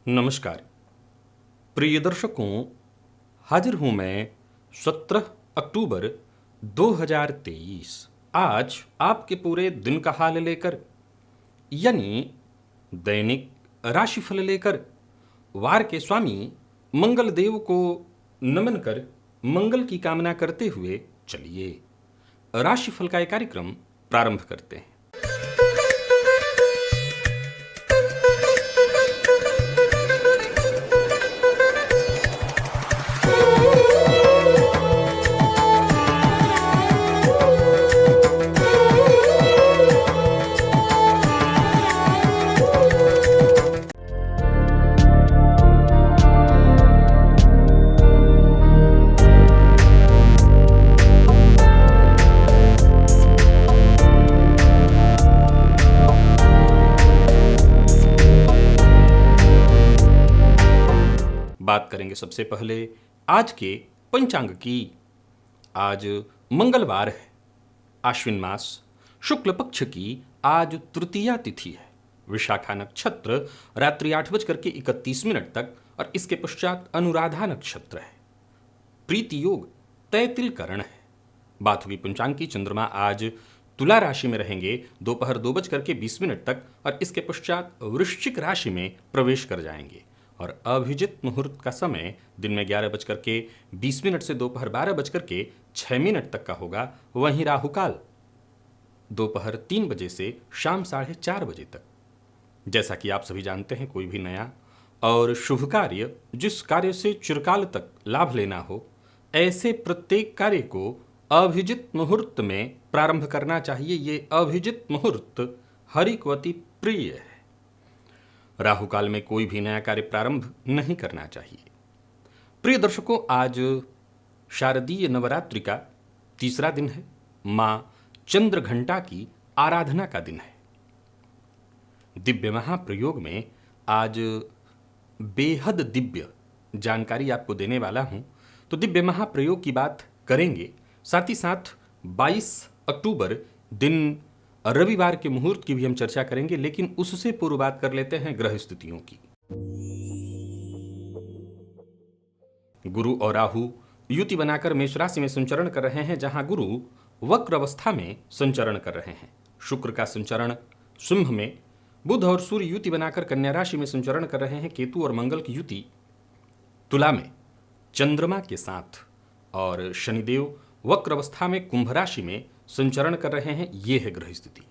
नमस्कार प्रिय दर्शकों, हाजिर हूं मैं 17 अक्टूबर 2023 आज आपके पूरे दिन का हाल लेकर, यानी दैनिक राशिफल लेकर। वार के स्वामी मंगल देव को नमन कर मंगल की कामना करते हुए चलिए राशिफल का एक कार्यक्रम प्रारंभ करते हैं। बात करेंगे सबसे पहले आज के पंचांग की। आज मंगलवार है, आश्विन मास शुक्ल पक्ष की आज तृतीया तिथि है। विशाखा नक्षत्र रात्रि 8:31 तक और इसके पश्चात अनुराधा नक्षत्र है। प्रीति योग तैतिल करण है। बाथुकी पंचांग की चंद्रमा आज तुला राशि में रहेंगे दोपहर 2:20 तक और इसके पश्चात वृश्चिक राशि में प्रवेश कर जाएंगे और अभिजित मुहूर्त का समय दिन में 11:20 से दोपहर 12:06 तक का होगा। वहीं राहुकाल दोपहर 3 बजे से शाम 4:30 बजे तक। जैसा कि आप सभी जानते हैं, कोई भी नया और शुभ कार्य जिस कार्य से चिरकाल तक लाभ लेना हो, ऐसे प्रत्येक कार्य को अभिजित मुहूर्त में प्रारंभ करना चाहिए। ये अभिजित मुहूर्त हरि को अति प्रिय है। राहु काल में कोई भी नया कार्य प्रारंभ नहीं करना चाहिए। प्रिय दर्शकों, आज शारदीय नवरात्रि का तीसरा दिन है। मां चंद्रघंटा की आराधना का दिन है। दिव्य महाप्रयोग में आज बेहद दिव्य जानकारी आपको देने वाला हूं, तो दिव्य महाप्रयोग की बात करेंगे। साथ ही साथ 22 अक्टूबर दिन रविवार के मुहूर्त की भी हम चर्चा करेंगे, लेकिन उससे पूर्व बात कर लेते हैं ग्रह स्थितियों की। गुरु और राहु युति बनाकर मेष राशि में संचरण कर रहे हैं, जहां गुरु वक्र अवस्था में संचरण कर रहे हैं। शुक्र का संचरण सिंह में, बुध और सूर्य युति बनाकर कन्या राशि में संचरण कर रहे हैं। केतु और मंगल की युति तुला में चंद्रमा के साथ, और शनिदेव वक्र अवस्था में कुंभ राशि में संचरण कर रहे हैं। ये है ग्रह स्थिति।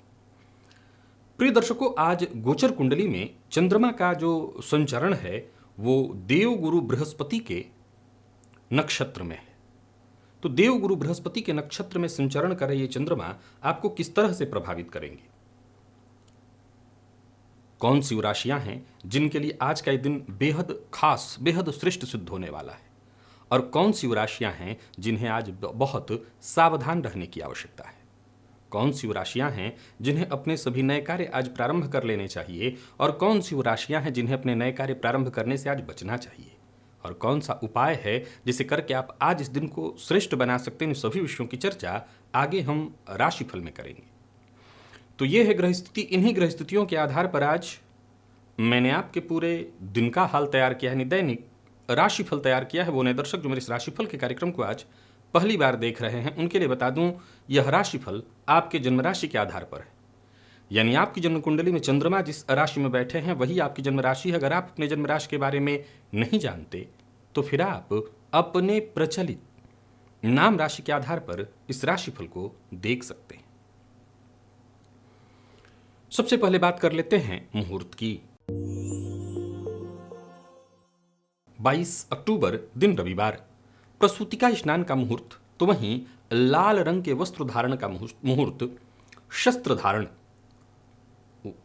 प्रिय दर्शकों, आज गोचर कुंडली में चंद्रमा का जो संचरण है वो देव गुरु बृहस्पति के नक्षत्र में है। तो देव गुरु बृहस्पति के नक्षत्र में संचरण कर रहे ये चंद्रमा आपको किस तरह से प्रभावित करेंगे? कौन सी राशियां हैं जिनके लिए आज का ये दिन बेहद खास, बेहद श्रेष्ठ सिद्ध होने वाला है, और कौन सी राशियां हैं जिन्हें आज बहुत सावधान रहने की आवश्यकता है? कौन सी राशियां हैं जिन्हें अपने सभी नए कार्य आज प्रारंभ कर लेने चाहिए, और कौन सी राशियां हैं जिन्हें अपने नए कार्य प्रारंभ करने से आज बचना चाहिए, और कौन सा उपाय है जिसे करके आप आज इस दिन को श्रेष्ठ बना सकते हैं? इन सभी विषयों की चर्चा आगे हम राशिफल में करेंगे। तो ये है ग्रह स्थिति। इन्हीं ग्रह स्थितियों के आधार पर आज मैंने आपके पूरे दिन का हाल तैयार किया है, दैनिक राशिफल तैयार किया है। वो नए दर्शक जो मेरे इस राशिफल के कार्यक्रम को आज पहली बार देख रहे हैं, उनके लिए बता दूं, यह राशिफल आपके जन्म राशि के आधार पर है। यानी आपकी जन्म कुंडली में चंद्रमा जिस राशि में बैठे हैं वही आपकी जन्म राशि है। अगर आप अपने जन्म राशि के बारे में नहीं जानते तो फिर आप अपने प्रचलित नाम राशि के आधार पर इस राशिफल को देख सकते हैं। सबसे पहले बात कर लेते हैं मुहूर्त की। 22 अक्टूबर दिन रविवार, प्रसूतिका स्नान का मुहूर्त, तो वहीं लाल रंग के वस्त्र धारण का मुहूर्त, शस्त्र धारण,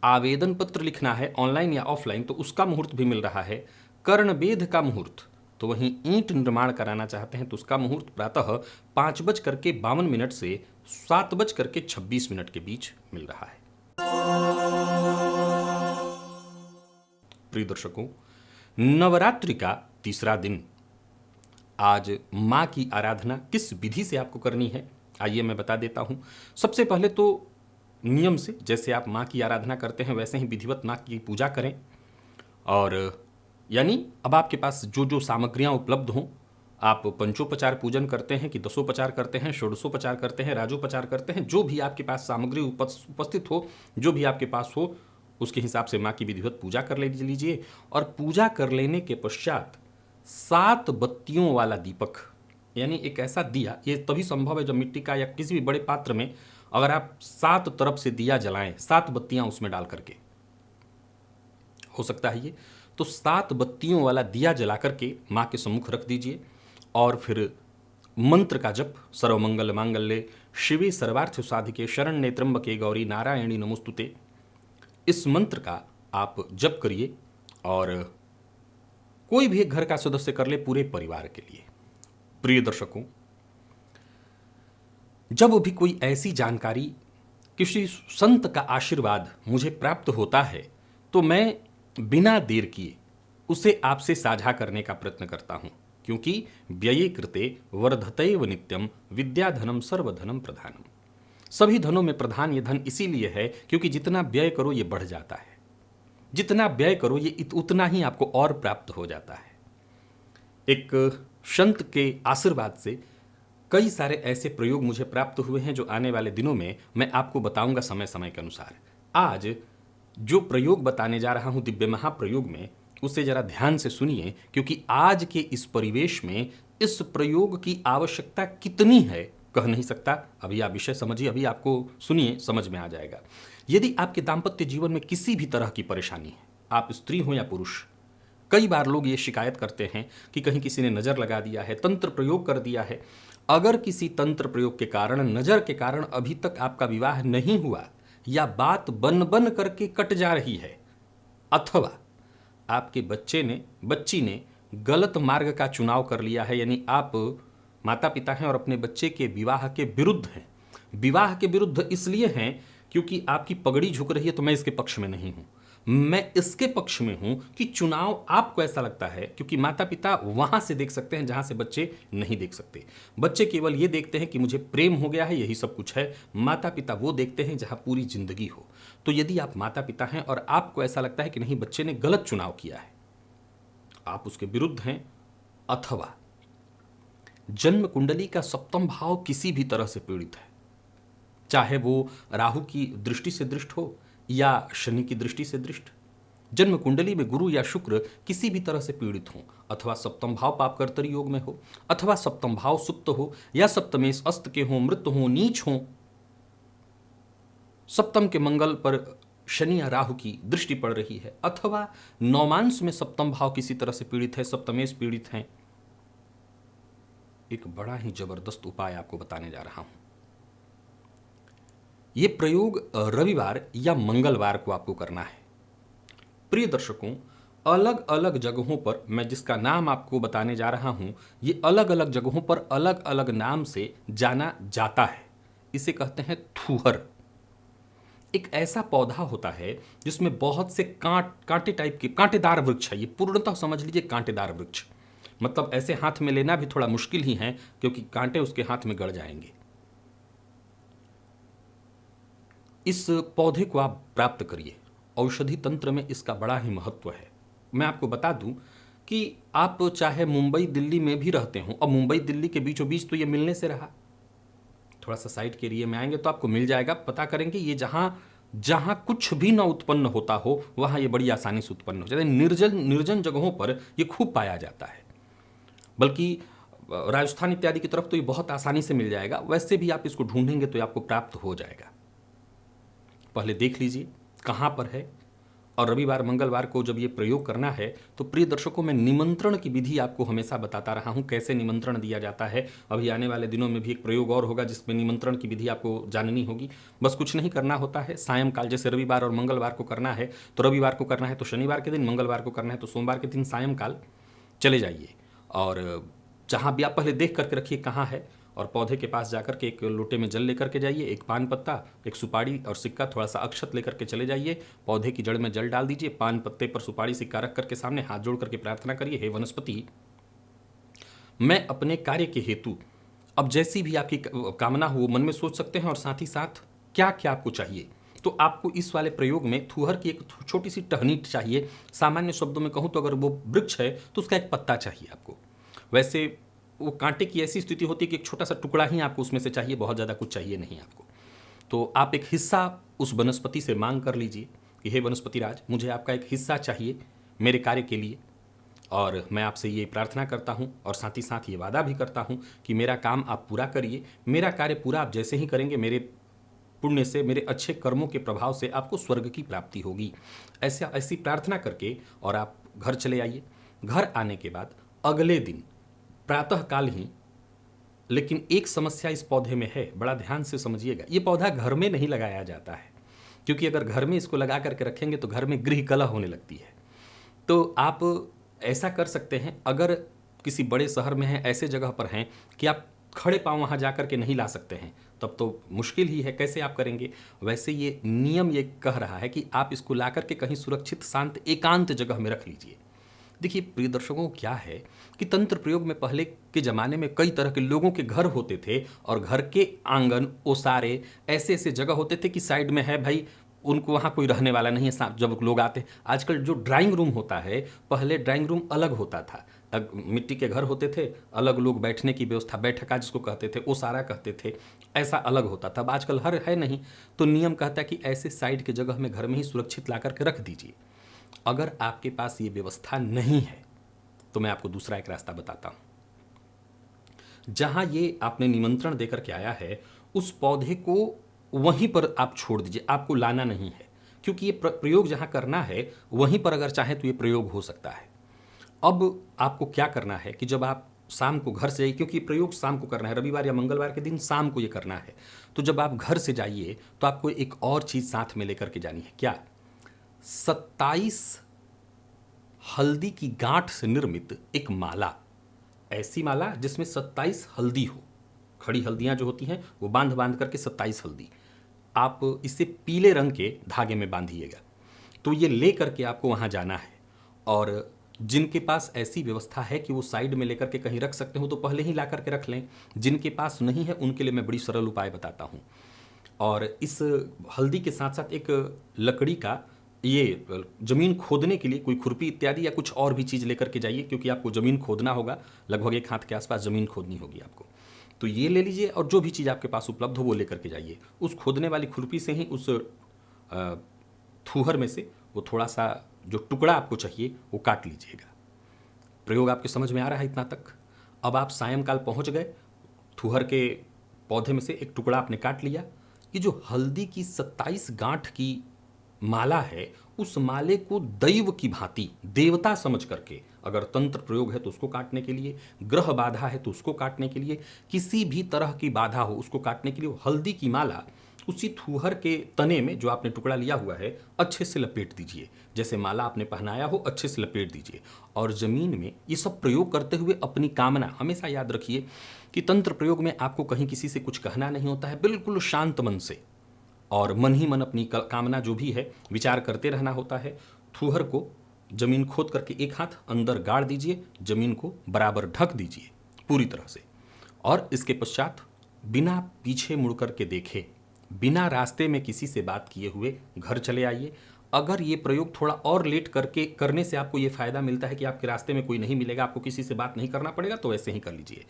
आवेदन पत्र लिखना है ऑनलाइन या ऑफलाइन तो उसका मुहूर्त भी मिल रहा है। कर्णवेध का मुहूर्त, तो वहीं ईंट निर्माण कराना चाहते हैं तो उसका मुहूर्त प्रातः 5:52 से 7:26 के बीच मिल रहा है। प्रिय दर्शकों, नवरात्रि का तीसरा दिन। आज मां की आराधना किस विधि से आपको करनी है, आइए मैं बता देता हूं। सबसे पहले तो नियम से, जैसे आप मां की आराधना करते हैं वैसे ही विधिवत मां की पूजा करें, और यानी अब आपके पास जो जो सामग्रियां उपलब्ध हों, आप पंचोपचार पूजन करते हैं कि दसोपचार करते हैं, षोडशोपचार करते हैं, राजोपचार करते हैं, जो भी आपके पास सामग्री उपस्थित हो, जो भी आपके पास हो, उसके हिसाब से माँ की विधिवत पूजा कर लीजिए। और पूजा कर लेने के पश्चात 7 बत्तियों वाला दीपक, यानी एक ऐसा दिया, ये तभी संभव है जब मिट्टी का या किसी भी बड़े पात्र में अगर आप 7 तरफ से दिया जलाएं, 7 बत्तियां उसमें डाल करके, हो सकता है ये, तो 7 बत्तियों वाला दिया जला करके माँ के सम्मुख रख दीजिए। और फिर मंत्र का जप, सर्वमंगल मांगल्ये शिवे सर्वार्थ साधिके शरण्ये त्र्यंबके गौरी नारायणी नमोस्तुते, इस मंत्र का आप जप करिए। और कोई भी एक घर का सदस्य कर ले, पूरे परिवार के लिए। प्रिय दर्शकों, जब भी कोई ऐसी जानकारी, किसी संत का आशीर्वाद मुझे प्राप्त होता है, तो मैं बिना देर किए उसे आपसे साझा करने का प्रयत्न करता हूं, क्योंकि व्यये कृते वर्धतेव नित्यम विद्याधनम सर्वधनम प्रधानम। सभी धनों में प्रधान ये धन इसीलिए है क्योंकि जितना व्यय करो ये बढ़ जाता है, जितना व्यय करो ये उतना ही आपको और प्राप्त हो जाता है। एक संत के आशीर्वाद से कई सारे ऐसे प्रयोग मुझे प्राप्त हुए हैं जो आने वाले दिनों में मैं आपको बताऊंगा समय समय के अनुसार। आज जो प्रयोग बताने जा रहा हूं दिव्य महाप्रयोग में, उसे जरा ध्यान से सुनिए, क्योंकि आज के इस परिवेश में इस प्रयोग की आवश्यकता कितनी है कह नहीं सकता। अभी आप विषय समझिए, अभी आपको सुनिए, समझ में आ जाएगा। यदि आपके दाम्पत्य जीवन में किसी भी तरह की परेशानी है, आप स्त्री हो या पुरुष, कई बार लोग ये शिकायत करते हैं कि कहीं किसी ने नज़र लगा दिया है, तंत्र प्रयोग कर दिया है। अगर किसी तंत्र प्रयोग के कारण, नज़र के कारण अभी तक आपका विवाह नहीं हुआ, या बात बन बन करके कट जा रही है, अथवा आपके बच्ची ने गलत मार्ग का चुनाव कर लिया है, यानी आप माता पिता हैं और अपने बच्चे के विवाह के विरुद्ध हैं। विवाह के विरुद्ध इसलिए हैं क्योंकि आपकी पगड़ी झुक रही है, तो मैं इसके पक्ष में नहीं हूं। मैं इसके पक्ष में हूं कि चुनाव आपको ऐसा लगता है, क्योंकि माता पिता वहां से देख सकते हैं जहां से बच्चे नहीं देख सकते। बच्चे केवल ये देखते हैं कि मुझे प्रेम हो गया है, यही सब कुछ है। माता पिता वो देखते हैं जहां पूरी जिंदगी हो। तो यदि आप माता पिता हैं और आपको ऐसा लगता है कि नहीं, बच्चे ने गलत चुनाव किया है, आप उसके विरुद्ध हैं, अथवा जन्म कुंडली का सप्तम भाव किसी भी तरह से पीड़ित है, चाहे वो राहु की दृष्टि से दृष्ट हो या शनि की दृष्टि से दृष्ट, जन्म कुंडली में गुरु या शुक्र किसी भी तरह से पीड़ित हो, अथवा सप्तम भाव पापकर्तरी योग में हो, अथवा सप्तम भाव सुप्त हो, या सप्तमेश अस्त के हो, मृत हो, नीच हो, सप्तम के मंगल पर शनि या राहु की दृष्टि पड़ रही है, अथवा नौमांश में सप्तम भाव किसी तरह से पीड़ित है, सप्तमेश पीड़ित हैं, एक बड़ा ही जबरदस्त उपाय आपको बताने जा रहा हूं। यह प्रयोग रविवार या मंगलवार को आपको करना है। प्रिय दर्शकों, अलग अलग जगहों पर, मैं जिसका नाम आपको बताने जा रहा हूं, ये अलग अलग जगहों पर अलग अलग नाम से जाना जाता है। इसे कहते हैं थूहर। एक ऐसा पौधा होता है जिसमें बहुत से कांटे टाइप के, कांटेदार वृक्ष है। ये पूर्णतः समझ लीजिए कांटेदार वृक्ष, मतलब ऐसे हाथ में लेना भी थोड़ा मुश्किल ही है, क्योंकि कांटे उसके हाथ में गड़ जाएंगे। इस पौधे को आप प्राप्त करिए। औषधि तंत्र में इसका बड़ा ही महत्व है। मैं आपको बता दूं कि आप चाहे मुंबई दिल्ली में भी रहते हो, और मुंबई दिल्ली के बीचों बीच तो ये मिलने से रहा, थोड़ा सा साइड के एरिया में आएंगे तो आपको मिल जाएगा। पता करेंगे, ये जहां जहां कुछ भी न उत्पन्न होता हो, वहां ये बड़ी आसानी से उत्पन्न हो जाता है। निर्जन जगहों पर ये खूब पाया जाता है, बल्कि राजस्थान इत्यादि की तरफ तो ये बहुत आसानी से मिल जाएगा। वैसे भी आप इसको ढूंढेंगे तो आपको प्राप्त हो जाएगा। पहले देख लीजिए कहाँ पर है। और रविवार मंगलवार को जब ये प्रयोग करना है, तो प्रिय दर्शकों, मैं निमंत्रण की विधि आपको हमेशा बताता रहा हूँ, कैसे निमंत्रण दिया जाता है। अभी आने वाले दिनों में भी एक प्रयोग और होगा जिसमें निमंत्रण की विधि आपको जाननी होगी। बस कुछ नहीं करना होता है, सायंकाल, जैसे रविवार और मंगलवार को करना है तो रविवार को करना है तो शनिवार के दिन, मंगलवार को करना है तो सोमवार के दिन सायंकाल चले जाइए, और जहाँ भी आप पहले देख करके रखिए कहाँ है, और पौधे के पास जाकर के एक लोटे में जल लेकर के जाइए, एक पान पत्ता, एक सुपारी और सिक्का, थोड़ा सा अक्षत लेकर के चले जाइए। पौधे की जड़ में जल डाल दीजिए, पान पत्ते पर सुपारी सिक्का रख करके सामने हाथ जोड़ करके प्रार्थना करिए, हे वनस्पति, मैं अपने कार्य के हेतु, अब जैसी भी आपकी कामना हो वो मन में सोच सकते हैं, और साथ ही साथ क्या क्या आपको चाहिए, तो आपको इस वाले प्रयोग में थूहर की एक छोटी सी टहनी चाहिए। सामान्य शब्दों में कहूँ तो अगर वो वृक्ष है तो उसका एक पत्ता चाहिए आपको। वैसे वो कांटे की ऐसी स्थिति होती है कि एक छोटा सा टुकड़ा ही आपको उसमें से चाहिए, बहुत ज़्यादा कुछ चाहिए नहीं आपको। तो आप एक हिस्सा उस वनस्पति से मांग कर लीजिए कि हे वनस्पति राज, मुझे आपका एक हिस्सा चाहिए मेरे कार्य के लिए, और मैं आपसे ये प्रार्थना करता हूँ और साथ ही साथ ये वादा भी करता हूँ कि मेरा काम आप पूरा करिए। मेरा कार्य पूरा आप जैसे ही करेंगे, मेरे पुण्य से, मेरे अच्छे कर्मों के प्रभाव से आपको स्वर्ग की प्राप्ति होगी। ऐसी प्रार्थना करके और आप घर चले आइए। घर आने के बाद अगले दिन प्रातःकाल ही, लेकिन एक समस्या इस पौधे में है, बड़ा ध्यान से समझिएगा। ये पौधा घर में नहीं लगाया जाता है, क्योंकि अगर घर में इसको लगा करके रखेंगे तो घर में गृह कलह होने लगती है। तो आप ऐसा कर सकते हैं, अगर किसी बड़े शहर में हैं, ऐसे जगह पर हैं कि आप खड़े पांव वहाँ जा कर के नहीं ला सकते हैं, तब तो मुश्किल ही है, कैसे आप करेंगे। वैसे ये नियम ये कह रहा है कि आप इसको ला करके कहीं सुरक्षित, शांत, एकांत जगह में रख लीजिए। देखिए प्रिय दर्शकों, क्या है कि तंत्र प्रयोग में पहले के ज़माने में कई तरह के लोगों के घर होते थे, और घर के आंगन, ओसारे, ऐसे ऐसे जगह होते थे कि साइड में है भाई, उनको वहाँ कोई रहने वाला नहीं है जब लोग आते हैं। आजकल जो ड्राइंग रूम होता है, पहले ड्राइंग रूम अलग होता था, मिट्टी के घर होते थे, अलग लोग बैठने की व्यवस्था, बैठका जिसको कहते थे, ओसारा कहते थे, ऐसा अलग होता था। अब आजकल हर है नहीं, तो नियम कहता है कि ऐसे साइड के जगह में घर में ही सुरक्षित ला करके रख दीजिए। अगर आपके पास ये व्यवस्था नहीं है तो मैं आपको दूसरा एक रास्ता बताता हूं। जहां ये आपने निमंत्रण देकर के आया है, उस पौधे को वहीं पर आप छोड़ दीजिए, आपको लाना नहीं है, क्योंकि ये प्रयोग जहां करना है वहीं पर अगर चाहे तो ये प्रयोग हो सकता है। अब आपको क्या करना है कि जब आप शाम को घर से जाइए, क्योंकि प्रयोग शाम को करना है, रविवार या मंगलवार के दिन शाम को ये करना है, तो जब आप घर से जाइए तो आपको एक और चीज साथ में लेकर के जानी है। क्या? 27 हल्दी की गांठ से निर्मित एक माला, ऐसी माला जिसमें 27 हल्दी हो, खड़ी हल्दियां जो होती हैं वो बांध बांध करके 27 हल्दी, आप इसे पीले रंग के धागे में बांधिएगा। तो ये ले करके आपको वहां जाना है, और जिनके पास ऐसी व्यवस्था है कि वो साइड में लेकर के कहीं रख सकते हो तो पहले ही ला करके रख लें। जिनके पास नहीं है उनके लिए मैं बड़ी सरल उपाय बताता हूँ। और इस हल्दी के साथ साथ एक लकड़ी का, ये जमीन खोदने के लिए कोई खुरपी इत्यादि या कुछ और भी चीज़ लेकर के जाइए, क्योंकि आपको जमीन खोदना होगा, लगभग 1 हाथ के आसपास जमीन खोदनी होगी आपको। तो ये ले लीजिए, और जो भी चीज़ आपके पास उपलब्ध हो वो लेकर के जाइए। उस खोदने वाली खुरपी से ही उस थूहर में से वो थोड़ा सा जो टुकड़ा आपको चाहिए वो काट लीजिएगा। प्रयोग आपके समझ में आ रहा है इतना तक? अब आप सायंकाल पहुंच गए, थूहर के पौधे में से एक टुकड़ा आपने काट लिया। ये जो हल्दी की 27 गांठ की माला है, उस माले को दैव की भांति, देवता समझ करके, अगर तंत्र प्रयोग है तो उसको काटने के लिए, ग्रह बाधा है तो उसको काटने के लिए, किसी भी तरह की बाधा हो उसको काटने के लिए, हल्दी की माला उसी थूहर के तने में जो आपने टुकड़ा लिया हुआ है अच्छे से लपेट दीजिए। जैसे माला आपने पहनाया हो अच्छे से लपेट दीजिए, और जमीन में ये सब प्रयोग करते हुए अपनी कामना, हमेशा याद रखिए कि तंत्र प्रयोग में आपको कहीं किसी से कुछ कहना नहीं होता है, बिल्कुल शांत मन से और मन ही मन अपनी कामना जो भी है विचार करते रहना होता है। थूहर को जमीन खोद करके एक हाथ अंदर गाड़ दीजिए, जमीन को बराबर ढक दीजिए पूरी तरह से, और इसके पश्चात बिना पीछे मुड़ करके देखे, बिना रास्ते में किसी से बात किए हुए घर चले आइए। अगर ये प्रयोग थोड़ा और लेट करके करने से आपको ये फायदा मिलता है कि आपके रास्ते में कोई नहीं मिलेगा, आपको किसी से बात नहीं करना पड़ेगा, तो वैसे ही कर लीजिए।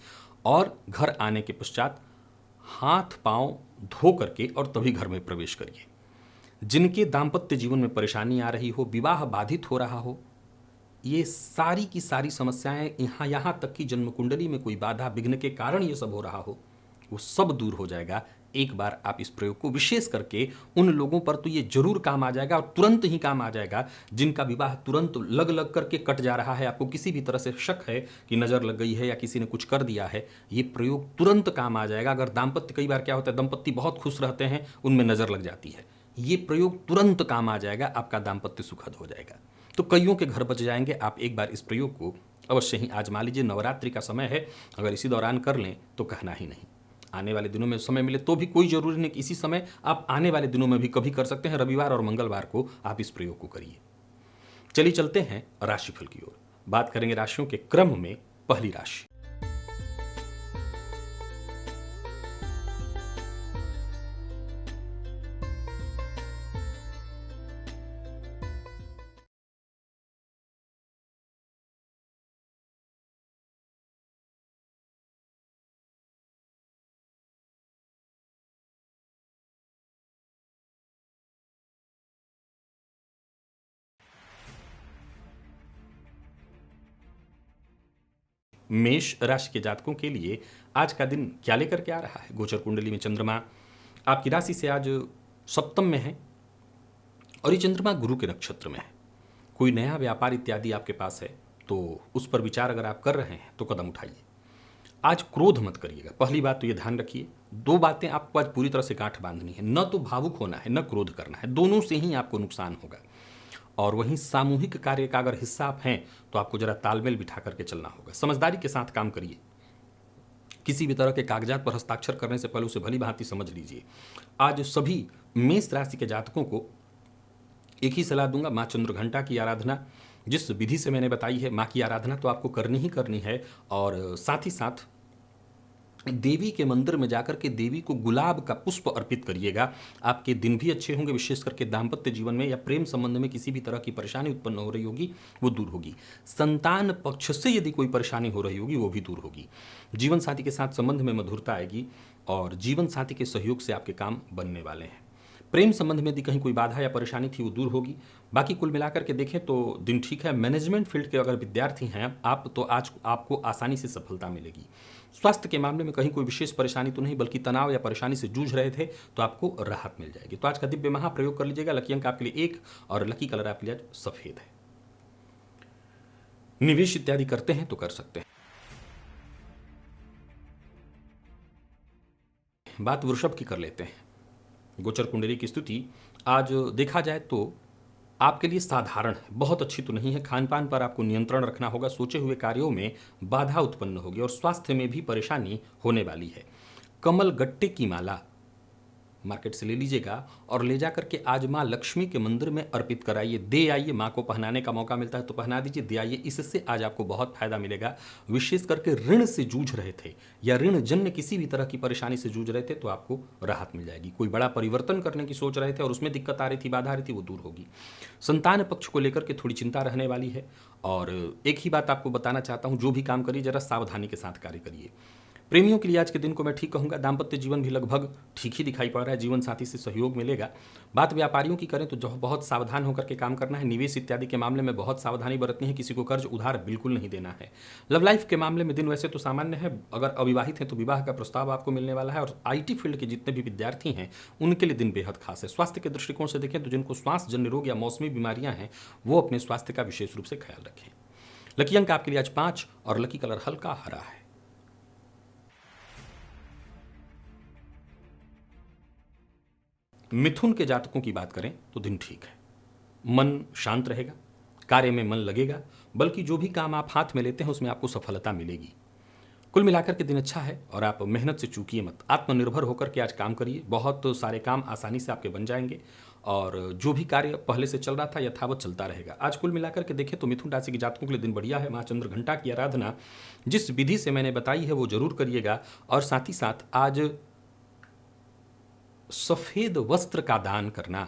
और घर आने के पश्चात हाथ पांव धो करके और तभी घर में प्रवेश करिए। जिनके दाम्पत्य जीवन में परेशानी आ रही हो, विवाह बाधित हो रहा हो, ये सारी की सारी समस्याएं, यहाँ तक कि जन्म कुंडली में कोई बाधा विघ्न के कारण ये सब हो रहा हो, वो सब दूर हो जाएगा। एक बार आप इस प्रयोग को, विशेष करके उन लोगों पर तो ये जरूर काम आ जाएगा, और तुरंत ही काम आ जाएगा जिनका विवाह तुरंत लग करके कट जा रहा है। आपको किसी भी तरह से शक है कि नज़र लग गई है या किसी ने कुछ कर दिया है, ये प्रयोग तुरंत काम आ जाएगा। अगर दाम्पत्य, कई बार क्या होता है दंपत्ति बहुत खुश रहते हैं, उनमें नज़र लग जाती है, ये प्रयोग तुरंत काम आ जाएगा, आपका दाम्पत्य सुखद हो जाएगा। तो कईयों के घर बच जाएंगे। आप एक बार इस प्रयोग को अवश्य ही आजमा लीजिए। नवरात्रि का समय है, अगर इसी दौरान कर लें तो कहना ही नहीं। आने वाले दिनों में समय मिले तो भी कोई जरूरी नहीं कि इसी समय, आप आने वाले दिनों में भी कभी कर सकते हैं। रविवार और मंगलवार को आप इस प्रयोग को करिए। चलिए चलते हैं राशिफल की ओर। बात करेंगे राशियों के क्रम में। पहली राशि, मेष राशि के जातकों के लिए आज का दिन क्या लेकर के आ रहा है? गोचर कुंडली में चंद्रमा आपकी राशि से आज सप्तम में है और ये चंद्रमा गुरु के नक्षत्र में है। कोई नया व्यापार इत्यादि आपके पास है तो उस पर विचार अगर आप कर रहे हैं तो कदम उठाइए। आज क्रोध मत करिएगा। पहली बात तो ये ध्यान रखिए, दो बातें आपको आज पूरी तरह से गांठ बांधनी है, न तो भावुक होना है न क्रोध करना है, दोनों से ही आपको नुकसान होगा। और वहीं सामूहिक कार्य का अगर हिस्सा आप हैं तो आपको जरा तालमेल बिठा करके चलना होगा। समझदारी के साथ काम करिए। किसी भी तरह के कागजात पर हस्ताक्षर करने से पहले उसे भली भांति समझ लीजिए। आज सभी मेष राशि के जातकों को एक ही सलाह दूंगा, माँ चंद्रघंटा की आराधना जिस विधि से मैंने बताई है, माँ की आराधना तो आपको करनी ही करनी है। और साथ ही साथ देवी के मंदिर में जाकर के देवी को गुलाब का पुष्प अर्पित करिएगा। आपके दिन भी अच्छे होंगे, विशेष करके दाम्पत्य जीवन में या प्रेम संबंध में किसी भी तरह की परेशानी उत्पन्न हो रही होगी वो दूर होगी। संतान पक्ष से यदि कोई परेशानी हो रही होगी वो भी दूर होगी। जीवन साथी के साथ संबंध में मधुरता आएगी और जीवन साथी के सहयोग से आपके काम बनने वाले हैं। प्रेम संबंध में यदि कहीं कोई बाधा या परेशानी थी वो दूर होगी। बाकी कुल मिलाकर के देखें तो दिन ठीक है। मैनेजमेंट फील्ड के अगर विद्यार्थी हैं आप तो आज आपको आसानी से सफलता मिलेगी। स्वास्थ्य के मामले में कहीं कोई विशेष परेशानी तो नहीं, बल्कि तनाव या परेशानी से जूझ रहे थे तो आपको राहत मिल जाएगी। तो आज का दिव्य महा प्रयोग कर लीजिएगा। लकी अंक आपके लिए 1 और लकी कलर आपके लिए आज सफेद है। निवेश इत्यादि करते हैं तो कर सकते हैं। बात वृषभ की कर लेते हैं। गोचर कुंडली की स्थिति आज देखा जाए तो आपके लिए साधारण है, बहुत अच्छी तो नहीं है। खान पान पर आपको नियंत्रण रखना होगा। सोचे हुए कार्यों में बाधा उत्पन्न होगी और स्वास्थ्य में भी परेशानी होने वाली है। कमल गट्टे की माला मार्केट से ले लीजिएगा और ले जाकर के आज माँ लक्ष्मी के मंदिर में अर्पित कराइए, दे आइए। माँ को पहनाने का मौका मिलता है तो पहना दीजिए, दे आइए। इससे आज आपको बहुत फायदा मिलेगा। विशेष करके ऋण से जूझ रहे थे या ऋण जन्य किसी भी तरह की परेशानी से जूझ रहे थे तो आपको राहत मिल जाएगी। कोई बड़ा परिवर्तन करने की सोच रहे थे और उसमें दिक्कत आ रही थी, बाधा आ रही थी, वो दूर होगी। संतान पक्ष को लेकर के थोड़ी चिंता रहने वाली है। और एक ही बात आपको बताना चाहता हूँ, जो भी काम करिए जरा सावधानी के साथ कार्य करिए। प्रेमियों के लिए आज के दिन को मैं ठीक कहूंगा। दाम्पत्य जीवन भी लगभग ठीक ही दिखाई पड़ रहा है। जीवन साथी से सहयोग मिलेगा। बात व्यापारियों की करें तो जो बहुत सावधान होकर के काम करना है। निवेश इत्यादि के मामले में बहुत सावधानी बरतनी है। किसी को कर्ज उधार बिल्कुल नहीं देना है। लव लाइफ के मामले में दिन वैसे तो सामान्य है। अगर अविवाहित हैं तो विवाह का प्रस्ताव आपको मिलने वाला है। और IT फील्ड के जितने भी विद्यार्थी हैं उनके लिए दिन बेहद खास है। स्वास्थ्य के दृष्टिकोण से देखें तो जिनको श्वास जन्य रोग या मौसमी बीमारियां हैं वो अपने स्वास्थ्य का विशेष रूप से ख्याल रखें। लकी अंक आपके लिए आज 5 और लकी कलर हल्का हरा है। मिथुन के जातकों की बात करें तो दिन ठीक है। मन शांत रहेगा, कार्य में मन लगेगा, बल्कि जो भी काम आप हाथ में लेते हैं उसमें आपको सफलता मिलेगी। कुल मिलाकर के दिन अच्छा है और आप मेहनत से चूकिए मत। आत्मनिर्भर होकर के आज काम करिए। बहुत सारे काम आसानी से आपके बन जाएंगे और जो भी कार्य पहले से चल रहा था यथावत चलता रहेगा। आज कुल मिलाकर के देखें तो मिथुन राशि के जातकों के लिए दिन बढ़िया है। माँ चंद्रघंटा की आराधना जिस विधि से मैंने बताई है वो जरूर करिएगा। और साथ ही साथ आज सफेद वस्त्र का दान करना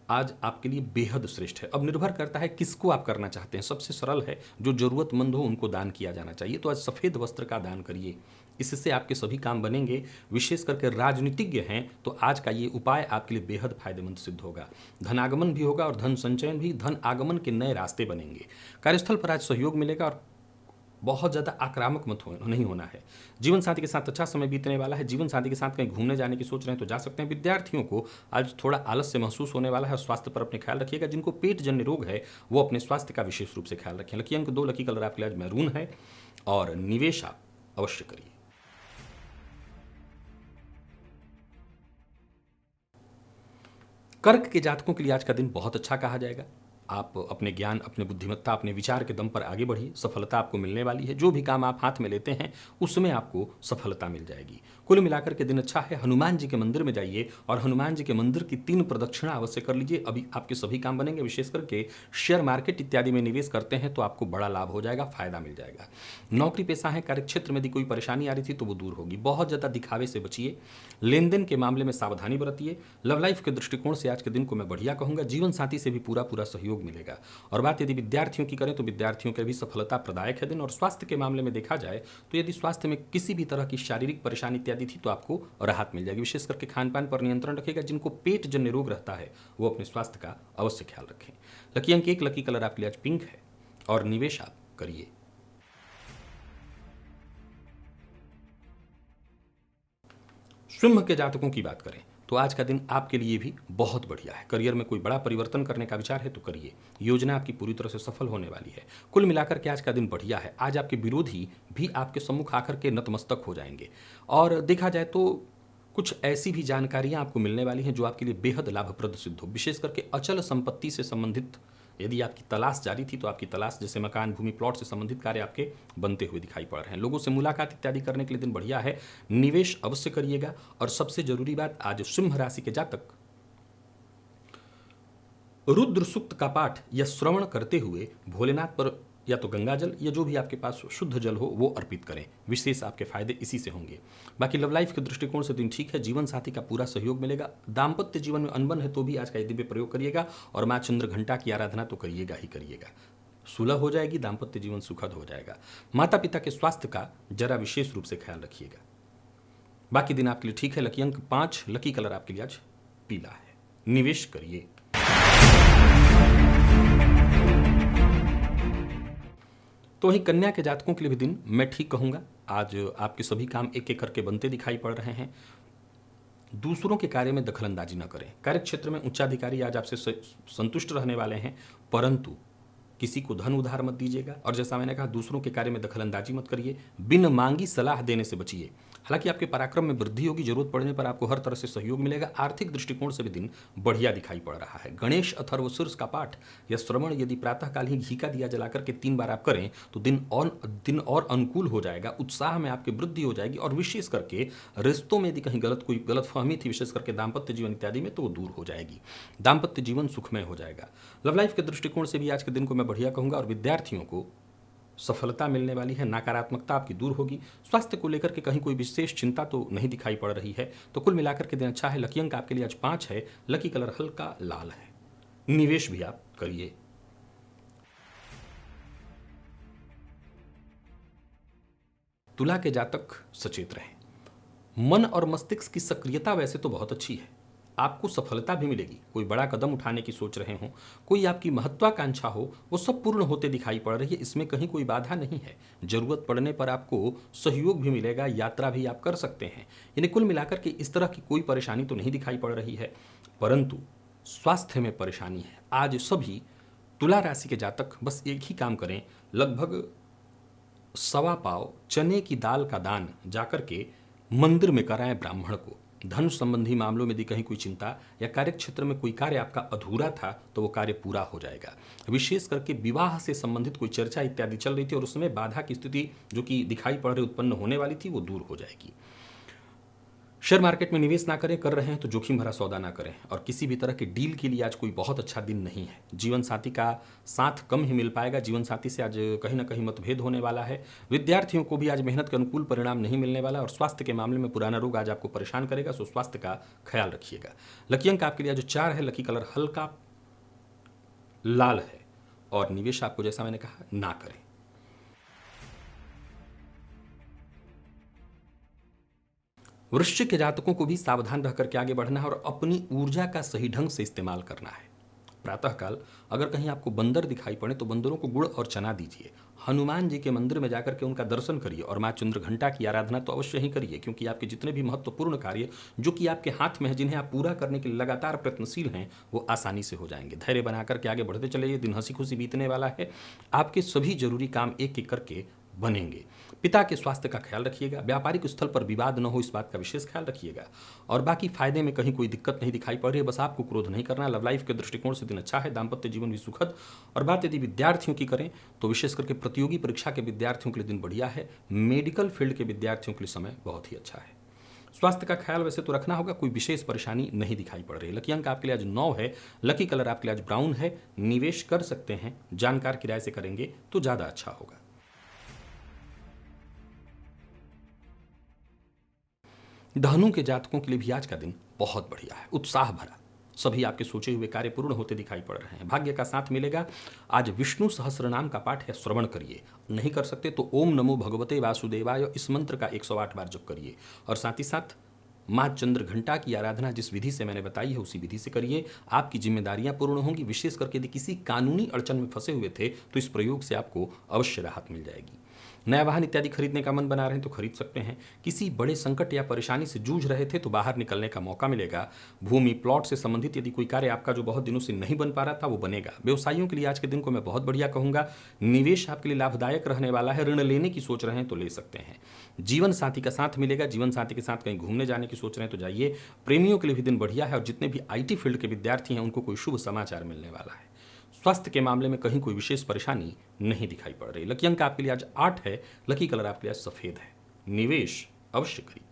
आज आपके लिए बेहद श्रेष्ठ है। अब निर्भर करता है किसको आप करना चाहते हैं। सबसे सरल है, जो जरूरतमंद हो उनको दान किया जाना चाहिए। तो आज सफेद वस्त्र का दान करिए, इससे आपके सभी काम बनेंगे। विशेष करके राजनीतिज्ञ हैं तो आज का ये उपाय आपके लिए बेहद फायदेमंद सिद्ध होगा। धनागमन भी होगा और धन संचयन भी, धन आगमन के नए रास्ते बनेंगे। कार्यस्थल पर आज सहयोग मिलेगा और बहुत ज़्यादा आक्रामक नहीं होना है। जीवन साथी के साथ अच्छा समय बीतने वाला है। जीवन साथी के साथ कहीं घूमने जाने की सोच रहे हैं तो जा सकते हैं। विद्यार्थियों को आज थोड़ा आलस्य महसूस होने वाला है। स्वास्थ्य पर अपने ख्याल रखिएगा। जिनको पेट जन्य रोग है वो अपने स्वास्थ्य का विशेष रूप से ख्याल रखें। लकी अंक 2, लकी कलर आपके लिए आज मैरून है और निवेश आप अवश्य करिए। कर्क के जातकों के लिए आज का दिन बहुत अच्छा कहा जाएगा। आप अपने ज्ञान, अपने बुद्धिमत्ता, अपने विचार के दम पर आगे बढ़िए। सफलता आपको मिलने वाली है। जो भी काम आप हाथ में लेते हैं उसमें आपको सफलता मिल जाएगी। कुल मिलाकर के दिन अच्छा है। हनुमान जी के मंदिर में जाइए और हनुमान जी के मंदिर की 3 प्रदक्षिणा अवश्य कर लीजिए। अभी आपके सभी काम बनेंगे। विशेष करके शेयर मार्केट इत्यादि में निवेश करते हैं तो आपको बड़ा लाभ हो जाएगा, फायदा मिल जाएगा। नौकरी पेशा है, कार्यक्षेत्र में यदि कोई परेशानी आ रही थी तो वो दूर होगी। बहुत ज़्यादा दिखावे से बचिए। लेन देन के मामले में सावधानी बरतिए। लव लाइफ के दृष्टिकोण से आज के दिन को मैं बढ़िया कहूँगा। जीवन साथी से भी पूरा सहयोग मिलेगा। और बात यदि विद्यार्थियों की करें तो विद्यार्थियों के भी सफलता प्रदायक है दिन। और स्वास्थ्य के मामले में देखा जाए तो यदि स्वास्थ्य में किसी भी तरह की शारीरिक परेशानी इत्यादि थी तो आपको राहत मिल जाएगी। विशेष करके खान पान पर नियंत्रण रखेगा। जिनको पेट जन्य रोग रहता है वो अपने स्वास्थ्य का अवश्य ख्याल रखें। लकी अंक 1, लकी कलर आपके लिए आज पिंक है और निवेश आप करिए। सिंह के जातकों की बात करें तो आज का दिन आपके लिए भी बहुत बढ़िया है। करियर में कोई बड़ा परिवर्तन करने का विचार है तो करिए, योजना आपकी पूरी तरह से सफल होने वाली है। कुल मिलाकर के आज का दिन बढ़िया है। आज आपके विरोधी भी आपके सम्मुख आकर के नतमस्तक हो जाएंगे। और देखा जाए तो कुछ ऐसी भी जानकारियां आपको मिलने वाली हैं जो आपके लिए बेहद लाभप्रद सिद्ध हो। विशेष करके अचल संपत्ति से संबंधित यदि आपकी तलाश जारी थी तो आपकी तलाश, जैसे मकान, भूमि, प्लॉट से संबंधित कार्य आपके बनते हुए दिखाई पड़ रहे हैं। लोगों से मुलाकात इत्यादि करने के लिए दिन बढ़िया है। निवेश अवश्य करिएगा। और सबसे जरूरी बात, आज सिंह राशि के जातक रुद्र सूक्त का पाठ या श्रवण करते हुए भोलेनाथ पर या तो गंगा जल या जो भी आपके पास शुद्ध जल हो वो अर्पित करें। विशेष आपके फायदे इसी से होंगे। बाकी लव लाइफ के दृष्टिकोण से दिन ठीक है। जीवन साथी का पूरा सहयोग मिलेगा। दाम्पत्य जीवन में अनबन है तो भी आज का ये दिव्य प्रयोग करिएगा। और माँ चंद्र घंटा की आराधना तो करिएगा ही करिएगा। सुलह हो जाएगी, दाम्पत्य जीवन सुखद हो जाएगा। माता पिता के स्वास्थ्य का जरा विशेष रूप से ख्याल रखिएगा। बाकी दिन आपके लिए ठीक है। लकी अंक 5, लकी कलर आपके लिए आज पीला है। निवेश करिए। तो वहीं कन्या के जातकों के लिए भी दिन मैं ठीक कहूंगा। आज आपके सभी काम एक एक करके बनते दिखाई पड़ रहे हैं। दूसरों के कार्य में दखलंदाजी न करें। कार्य क्षेत्र में उच्चाधिकारी आज आपसे संतुष्ट रहने वाले हैं, परंतु किसी को धन उधार मत दीजिएगा। और जैसा मैंने कहा, दूसरों के कार्य में दखलंदाजी मत करिए। बिन मांगी सलाह देने से बचिए। हालांकि आपके पराक्रम में वृद्धि होगी, जरूरत पड़ने पर आपको हर तरह से सहयोग मिलेगा। आर्थिक दृष्टिकोण से भी दिन बढ़िया दिखाई पड़ रहा है। गणेश अथर्वशीर्ष का पाठ या श्रवण यदि प्रातःकाल ही घी का दिया जलाकर के 3 बार आप करें तो दिन और अनुकूल हो जाएगा। उत्साह में आपकी वृद्धि हो जाएगी। और विशेष करके रिश्तों में यदि कहीं कोई गलतफहमी थी, विशेष करके दाम्पत्य जीवन इत्यादि में, तो वो दूर हो जाएगी। दाम्पत्य जीवन सुखमय हो जाएगा। लव लाइफ के दृष्टिकोण से भी आज के दिन को मैं बढ़िया कहूंगा। और विद्यार्थियों को सफलता मिलने वाली है। नकारात्मकता आपकी दूर होगी। स्वास्थ्य को लेकर के कहीं कोई विशेष चिंता तो नहीं दिखाई पड़ रही है। तो कुल मिलाकर के दिन अच्छा है। लकी अंक आपके लिए आज 5 है। लकी कलर हल्का लाल है। निवेश भी आप करिए। तुला के जातक सचेत रहें। मन और मस्तिष्क की सक्रियता वैसे तो बहुत अच्छी है। आपको सफलता भी मिलेगी। कोई बड़ा कदम उठाने की सोच रहे हो, कोई आपकी महत्वाकांक्षा हो, वो सब पूर्ण होते दिखाई पड़ रही है। इसमें कहीं कोई बाधा नहीं है। जरूरत पड़ने पर आपको सहयोग भी मिलेगा। यात्रा भी आप कर सकते हैं। यानी कुल मिलाकर के इस तरह की कोई परेशानी तो नहीं दिखाई पड़ रही है, परंतु स्वास्थ्य में परेशानी है। आज सभी तुला राशि के जातक बस एक ही काम करें। लगभग 1.25 पाव चने की दाल का दान जाकर के मंदिर में कराएं ब्राह्मण को। धन संबंधी मामलों में यदि कहीं कोई चिंता या कार्य क्षेत्र में कोई कार्य आपका अधूरा था तो वो कार्य पूरा हो जाएगा। विशेष करके विवाह से संबंधित कोई चर्चा इत्यादि चल रही थी और उसमें बाधा की स्थिति जो कि दिखाई पड़ रही उत्पन्न होने वाली थी, वो दूर हो जाएगी। शेयर मार्केट में निवेश ना करें, कर रहे हैं तो जोखिम भरा सौदा ना करें। और किसी भी तरह के डील के लिए आज कोई बहुत अच्छा दिन नहीं है। जीवन साथी का साथ कम ही मिल पाएगा। जीवन साथी से आज कहीं ना कहीं मतभेद होने वाला है। विद्यार्थियों को भी आज मेहनत के अनुकूल परिणाम नहीं मिलने वाला। और स्वास्थ्य के मामले में पुराना रोग आज आपको परेशान करेगा, सो स्वास्थ्य का ख्याल रखिएगा। लकी अंक आपके लिए आज 4 है। लकी कलर हल्का लाल है। और निवेश आपको जैसा मैंने कहा ना करें। वृश्चिक के जातकों को भी सावधान रह करके आगे बढ़ना है और अपनी ऊर्जा का सही ढंग से इस्तेमाल करना है। प्रातःकाल अगर कहीं आपको बंदर दिखाई पड़े तो बंदरों को गुड़ और चना दीजिए। हनुमान जी के मंदिर में जाकर के उनका दर्शन करिए। और माँ चंद्र घंटा की आराधना तो अवश्य ही करिए, क्योंकि आपके जितने भी महत्वपूर्ण कार्य जो कि आपके हाथ में है, जिन्हें आप पूरा करने के लिए लगातार प्रयत्नशील हैं, वो आसानी से हो जाएंगे। धैर्य बनाकर के आगे बढ़ते चलिए। दिन हंसी खुशी बीतने वाला है। आपके सभी जरूरी काम एक एक करके बनेंगे। पिता के स्वास्थ्य का ख्याल रखिएगा। व्यापारिक स्थल पर विवाद न हो, इस बात का विशेष ख्याल रखिएगा। और बाकी फायदे में कहीं कोई दिक्कत नहीं दिखाई पड़ रही है। बस आपको क्रोध नहीं करना। लव लाइफ के दृष्टिकोण से दिन अच्छा है। दाम्पत्य जीवन भी सुखद। और बात यदि विद्यार्थियों की करें तो विशेष करके प्रतियोगी परीक्षा के विद्यार्थियों के लिए दिन बढ़िया है। मेडिकल फील्ड के विद्यार्थियों के लिए समय बहुत ही अच्छा है। स्वास्थ्य का ख्याल वैसे तो रखना होगा। कोई विशेष परेशानी नहीं दिखाई पड़ रही है। लकी अंक आपके लिए आज 9 है। लकी कलर आपके लिए आज ब्राउन है। निवेश कर सकते हैं। जानकार किराए से करेंगे तो ज्यादा अच्छा होगा। धनु के जातकों के लिए भी आज का दिन बहुत बढ़िया है। उत्साह भरा। सभी आपके सोचे हुए कार्य पूर्ण होते दिखाई पड़ रहे हैं। भाग्य का साथ मिलेगा। आज विष्णु सहस्त्र नाम का पाठ है, श्रवण करिए। नहीं कर सकते तो ओम नमो भगवते वासुदेवाय इस मंत्र का 108 बार जप करिए। और साथ ही साथ माँ चंद्र घंटा की आराधना जिस विधि से मैंने बताई है उसी विधि से करिए। आपकी जिम्मेदारियां पूर्ण होंगी। विशेष करके यदि किसी कानूनी अड़चन में फंसे हुए थे तो इस प्रयोग से आपको अवश्य राहत मिल जाएगी। नया वाहन इत्यादि खरीदने का मन बना रहे हैं तो खरीद सकते हैं। किसी बड़े संकट या परेशानी से जूझ रहे थे तो बाहर निकलने का मौका मिलेगा। भूमि प्लॉट से संबंधित यदि कोई कार्य आपका जो बहुत दिनों से नहीं बन पा रहा था वो बनेगा। व्यवसायियों के लिए आज के दिन को मैं बहुत बढ़िया कहूंगा। निवेश आपके लिए लाभदायक रहने वाला है। ऋण लेने की सोच रहे हैं तो ले सकते हैं। जीवन साथी का साथ मिलेगा। जीवन साथी के साथ कहीं घूमने जाने की सोच रहे हैं तो जाइए। प्रेमियों के लिए भी दिन बढ़िया है और जितने भी IT फील्ड के विद्यार्थी हैं उनको कोई शुभ समाचार मिलने वाला है। स्वास्थ्य के मामले में कहीं कोई विशेष परेशानी नहीं दिखाई पड़ रही। लकी अंक आपके लिए आज 8 है। लकी कलर आपके लिए आज सफेद है। निवेश अवश्य करिए।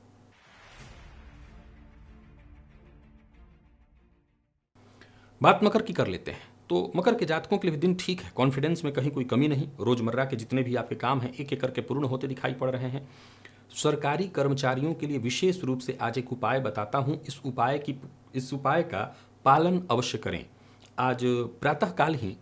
बात मकर की कर लेते हैं तो मकर के जातकों के लिए भी दिन ठीक है। कॉन्फिडेंस में कहीं कोई कमी नहीं। रोजमर्रा के जितने भी आपके काम हैं एक एक करके पूर्ण होते दिखाई पड़ रहे हैं। सरकारी कर्मचारियों के लिए विशेष रूप से आज एक उपाय बताता हूं। इस उपाय का पालन अवश्य करें। आज प्रातःकाल ही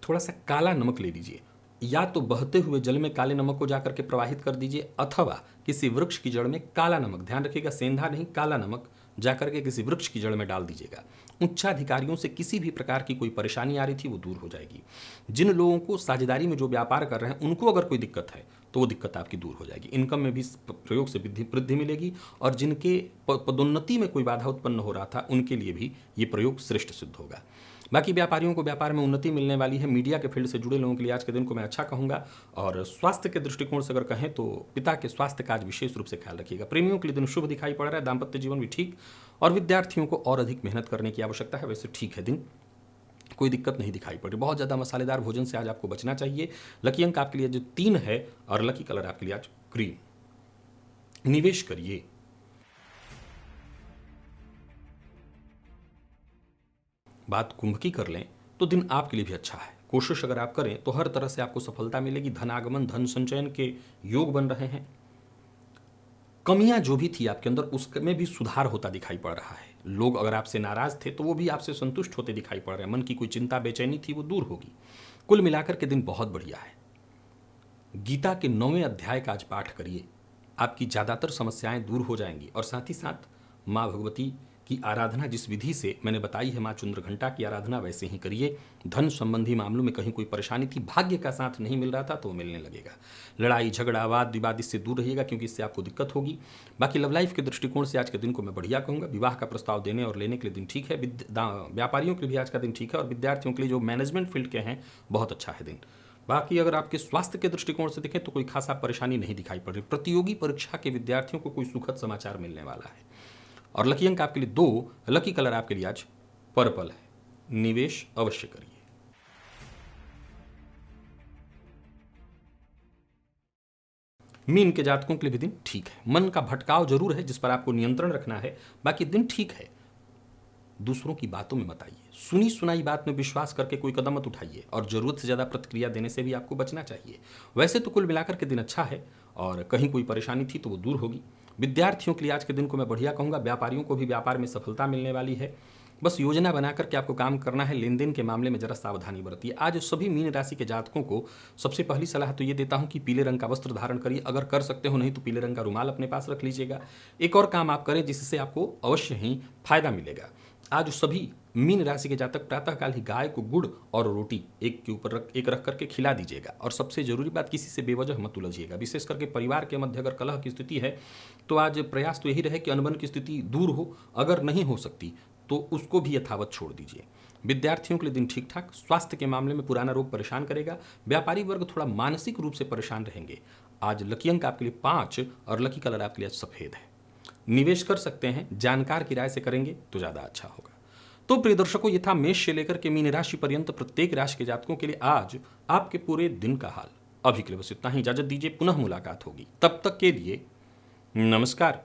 थोड़ा सा काला नमक ले लीजिए। या तो बहते हुए जल में काले नमक को जाकर के प्रवाहित कर दीजिए अथवा किसी वृक्ष की जड़ में काला नमक, ध्यान रखिएगा सेंधा नहीं काला नमक, जाकर के किसी वृक्ष की जड़ में डाल दीजिएगा। उच्चाधिकारियों से किसी भी प्रकार की कोई परेशानी आ रही थी वो दूर हो जाएगी। जिन लोगों को साझेदारी में जो व्यापार कर रहे हैं उनको अगर कोई दिक्कत है तो वो दिक्कत आपकी दूर हो जाएगी। इनकम में भी प्रयोग से वृद्धि मिलेगी और जिनके पदोन्नति में कोई बाधा उत्पन्न हो रहा था उनके लिए भी ये प्रयोग श्रेष्ठ सिद्ध होगा। बाकी व्यापारियों को व्यापार में उन्नति मिलने वाली है। मीडिया के फील्ड से जुड़े लोगों के लिए आज के दिन को मैं अच्छा कहूंगा। और स्वास्थ्य के दृष्टिकोण से अगर कहें तो पिता के स्वास्थ्य का आज विशेष रूप से ख्याल रखिएगा। प्रेमियों के लिए दिन शुभ दिखाई पड़ रहा है। दाम्पत्य जीवन भी ठीक और विद्यार्थियों को और अधिक मेहनत करने की आवश्यकता है। वैसे ठीक है दिन, कोई दिक्कत नहीं दिखाई पड़ रही। बहुत ज़्यादा मसालेदार भोजन से आज आपको बचना चाहिए। लकी अंक आपके लिए जो 3 है और लकी कलर आपके लिए आज क्रीम। निवेश करिए। बात कुंभ की कर लें तो दिन आपके लिए भी अच्छा है। कोशिश अगर आप करें तो हर तरह से आपको सफलता मिलेगी। धन आगमन, धन संचयन के योग बन रहे हैं। कमियां जो भी थी आपके अंदर उसमें भी सुधार होता दिखाई पड़ रहा है। लोग अगर आपसे नाराज थे तो वो भी आपसे संतुष्ट होते दिखाई पड़ रहे हैं। मन की कोई चिंता बेचैनी थी वो दूर होगी। कुल मिलाकर के दिन बहुत बढ़िया है। गीता के 9वें अध्याय का आज पाठ करिए। आपकी ज्यादातर समस्याएं दूर हो जाएंगी और साथ ही साथ माँ भगवती की आराधना जिस विधि से मैंने बताई है, माँ चंद्रघंटा की आराधना वैसे ही करिए। धन संबंधी मामलों में कहीं कोई परेशानी थी, भाग्य का साथ नहीं मिल रहा था तो वो मिलने लगेगा। लड़ाई झगड़ा वाद विवाद इससे दूर रहिएगा क्योंकि इससे आपको दिक्कत होगी। बाकी लव लाइफ के दृष्टिकोण से आज के दिन को मैं बढ़िया कहूँगा। विवाह का प्रस्ताव देने और लेने के लिए दिन ठीक है। व्यापारियों के लिए भी आज का दिन ठीक है और विद्यार्थियों के लिए जो मैनेजमेंट फील्ड के हैं बहुत अच्छा है दिन। बाकी अगर आपके स्वास्थ्य के दृष्टिकोण से देखें तो कोई खासा परेशानी नहीं दिखाई पड़ रही। प्रतियोगी परीक्षा के विद्यार्थियों को कोई सुखद समाचार मिलने वाला है। और लकी अंक आपके लिए 2, लकी कलर आपके लिए आज पर्पल है। निवेश अवश्य करिए। मीन के जातकों के लिए भी दिन ठीक है। मन का भटकाव जरूर है जिस पर आपको नियंत्रण रखना है। बाकी दिन ठीक है। दूसरों की बातों में मत आइए। सुनी सुनाई बात में विश्वास करके कोई कदम मत उठाइए और जरूरत से ज्यादा प्रतिक्रिया देने से भी आपको बचना चाहिए। वैसे तो कुल मिलाकर के दिन अच्छा है और कहीं कोई परेशानी थी तो वो दूर होगी। विद्यार्थियों के लिए आज के दिन को मैं बढ़िया कहूंगा। व्यापारियों को भी व्यापार में सफलता मिलने वाली है। बस योजना बनाकर के आपको काम करना है। लेन देन के मामले में जरा सावधानी बरतिए। आज सभी मीन राशि के जातकों को सबसे पहली सलाह तो ये देता हूं कि पीले रंग का वस्त्र धारण करिए। अगर कर सकते हो, नहीं तो पीले रंग का रुमाल अपने पास रख लीजिएगा। एक और काम आप करें जिससे आपको अवश्य ही फायदा मिलेगा। आज सभी मीन राशि के जातक प्रातःकाल ही गाय को गुड़ और रोटी एक के ऊपर एक रख करके खिला दीजिएगा। और सबसे जरूरी बात, किसी से बेवजह मत उलझिएगा। विशेष करके परिवार के मध्य अगर कलह की स्थिति है तो आज प्रयास तो यही रहे कि अनबन की स्थिति दूर हो। अगर नहीं हो सकती तो उसको भी यथावत छोड़ दीजिए। विद्यार्थियों के लिए दिन ठीक ठाक। स्वास्थ्य के मामले में पुराना रोग परेशान करेगा। व्यापारी वर्ग थोड़ा मानसिक रूप से परेशान रहेंगे। आज लकी अंक आपके लिए 5 और लकी कलर आपके लिए सफेद है। निवेश कर सकते हैं, जानकार की राय से करेंगे तो ज्यादा अच्छा होगा। तो प्रिय दर्शकों, ये था मेष से लेकर के मीन राशि पर्यंत प्रत्येक राशि के जातकों के लिए आज आपके पूरे दिन का हाल। अभी के लिए बस इतना ही। इजाजत दीजिए, पुनः मुलाकात होगी। तब तक के लिए नमस्कार।